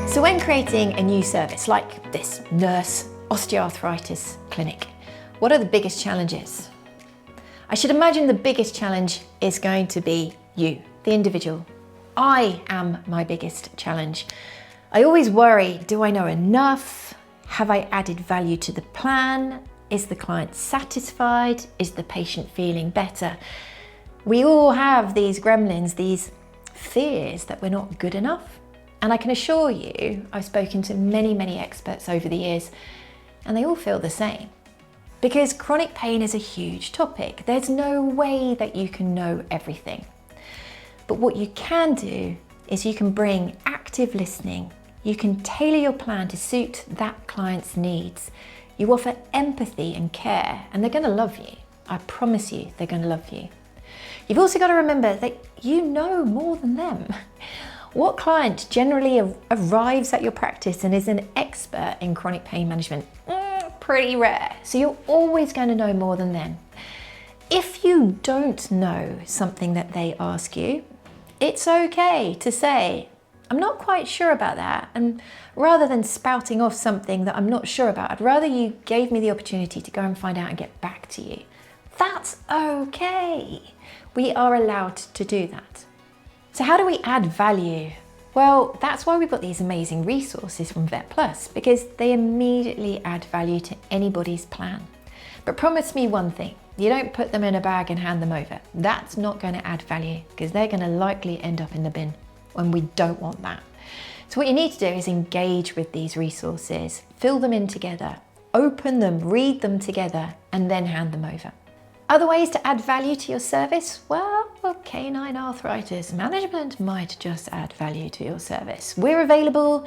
So when creating a new service like this nurse osteoarthritis clinic, what are the biggest challenges? I should imagine the biggest challenge is going to be you, the individual. I am my biggest challenge. I always worry, do I know enough? Have I added value to the plan? Is the client satisfied? Is the patient feeling better? We all have these gremlins, these fears that we're not good enough. And I can assure you, I've spoken to many experts over the years, and they all feel the same. Because chronic pain is a huge topic. There's no way that you can know everything. But what you can do is you can bring active listening. You can tailor your plan to suit that client's needs. You offer empathy and care, and they're going to love you. I promise you, they're going to love you. You've also got to remember that you know more than them. What client generally arrives at your practice and is an expert in chronic pain management? Pretty rare. So you're always going to know more than them. If you don't know something that they ask you, it's okay to say, I'm not quite sure about that. And rather than spouting off something that I'm not sure about, I'd rather you gave me the opportunity to go and find out and get back to you. That's okay. We are allowed to do that. So how do we add value? Well, that's why we've got these amazing resources from Vet Plus, because they immediately add value to anybody's plan. But promise me one thing, you don't put them in a bag and hand them over. That's not going to add value, because they're going to likely end up in the bin, and we don't want that. So what you need to do is engage with these resources, fill them in together, open them, read them together, and then hand them over. Other ways to add value to your service? Well, Canine Arthritis Management might just add value to your service. We're available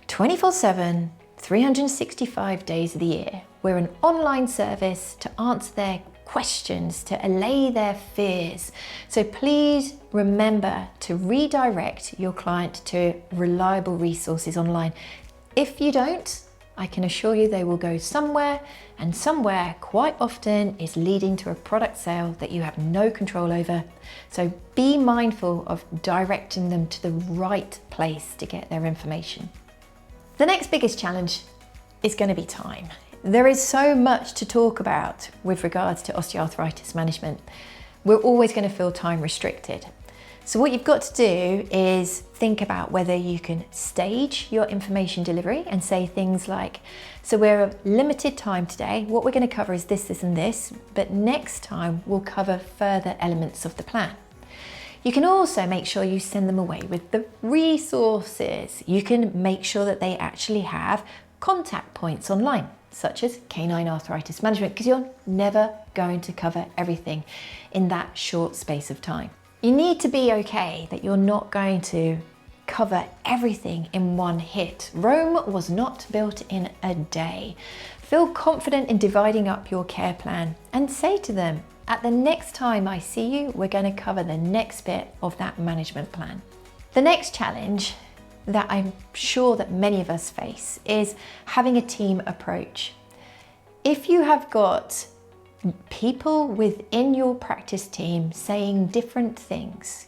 24/7, 365 days of the year. We're an online service to answer their questions, to allay their fears. So please remember to redirect your client to reliable resources online. If you don't, I can assure you they will go somewhere, and somewhere quite often is leading to a product sale that you have no control over. So be mindful of directing them to the right place to get their information. The next biggest challenge is going to be time. There is so much to talk about with regards to osteoarthritis management. We're always going to feel time restricted. So what you've got to do is think about whether you can stage your information delivery and say things like, so we're a limited time today, what we're going to cover is this, this and this, but next time we'll cover further elements of the plan. You can also make sure you send them away with the resources. You can make sure that they actually have contact points online, such as Canine Arthritis Management, because you're never going to cover everything in that short space of time. You need to be okay that you're not going to cover everything in one hit. Rome was not built in a day. Feel confident in dividing up your care plan and say to them, at the next time I see you, we're going to cover the next bit of that management plan. The next challenge that I'm sure that many of us face is having a team approach. If you have got people within your practice team saying different things,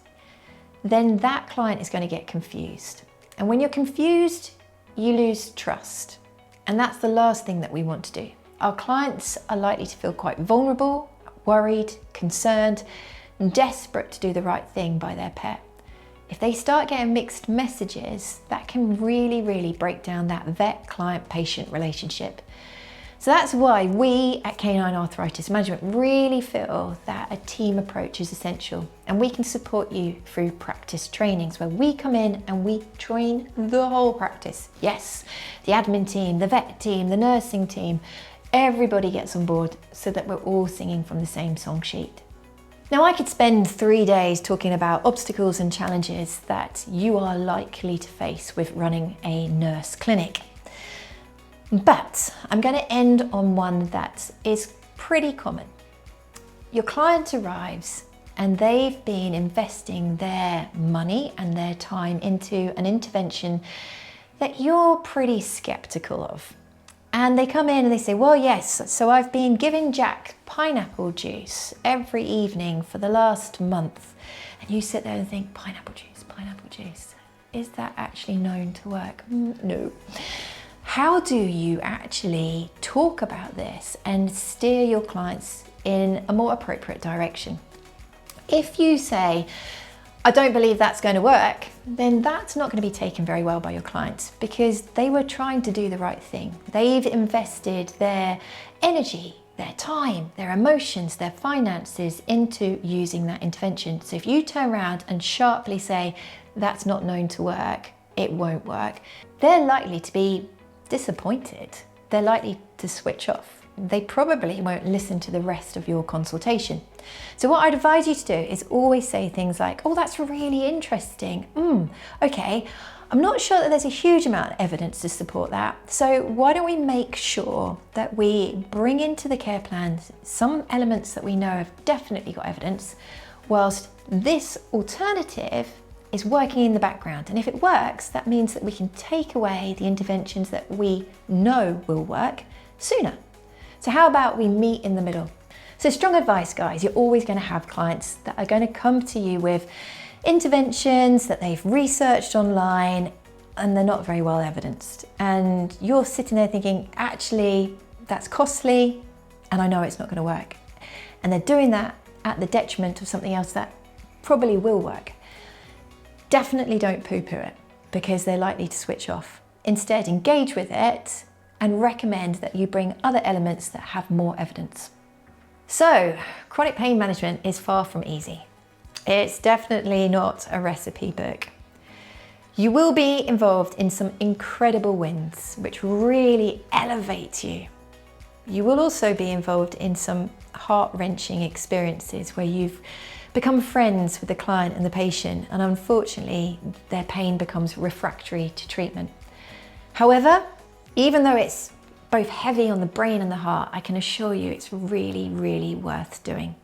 then that client is going to get confused. And when you're confused, you lose trust. And that's the last thing that we want to do. Our clients are likely to feel quite vulnerable, worried, concerned, and desperate to do the right thing by their pet. If they start getting mixed messages, that can really break down that vet-client-patient relationship. So that's why we at Canine Arthritis Management really feel that a team approach is essential, and we can support you through practice trainings where we come in and we train the whole practice. Yes, the admin team, the vet team, the nursing team, everybody gets on board so that we're all singing from the same song sheet. Now I could spend 3 days talking about obstacles and challenges that you are likely to face with running a nurse clinic. But I'm going to end on one that is pretty common. Your client arrives and they've been investing their money and their time into an intervention that you're pretty skeptical of. And they come in and they say, well, yes, so I've been giving Jack pineapple juice every evening for the last month. And you sit there and think, pineapple juice, pineapple juice. is that actually known to work? No. How do you actually talk about this and steer your clients in a more appropriate direction? If you say, I don't believe that's going to work, then that's not going to be taken very well by your clients, because they were trying to do the right thing. They've invested their energy, their time, their emotions, their finances into using that intervention. So if you turn around and sharply say, that's not known to work, it won't work, they're likely to be disappointed. They're likely to switch off. They probably won't listen to the rest of your consultation. So what I'd advise you to do is always say things like, oh, that's really interesting. Okay, I'm not sure that there's a huge amount of evidence to support that. So why don't we make sure that we bring into the care plans some elements that we know have definitely got evidence, whilst this alternative is working in the background. And if it works, that means that we can take away the interventions that we know will work sooner. So how about we meet in the middle? So strong advice, guys. You're always going to have clients that are going to come to you with interventions that they've researched online and they're not very well evidenced. And you're sitting there thinking, actually, that's costly and I know it's not going to work. And they're doing that at the detriment of something else that probably will work. Definitely don't poo-poo it, because they're likely to switch off. Instead, engage with it and recommend that you bring other elements that have more evidence. So, chronic pain management is far from easy. It's definitely not a recipe book. You will be involved in some incredible wins, which really elevate you. You will also be involved in some heart-wrenching experiences where you've become friends with the client and the patient, and unfortunately, their pain becomes refractory to treatment. However, even though it's both heavy on the brain and the heart, I can assure you it's really, really worth doing.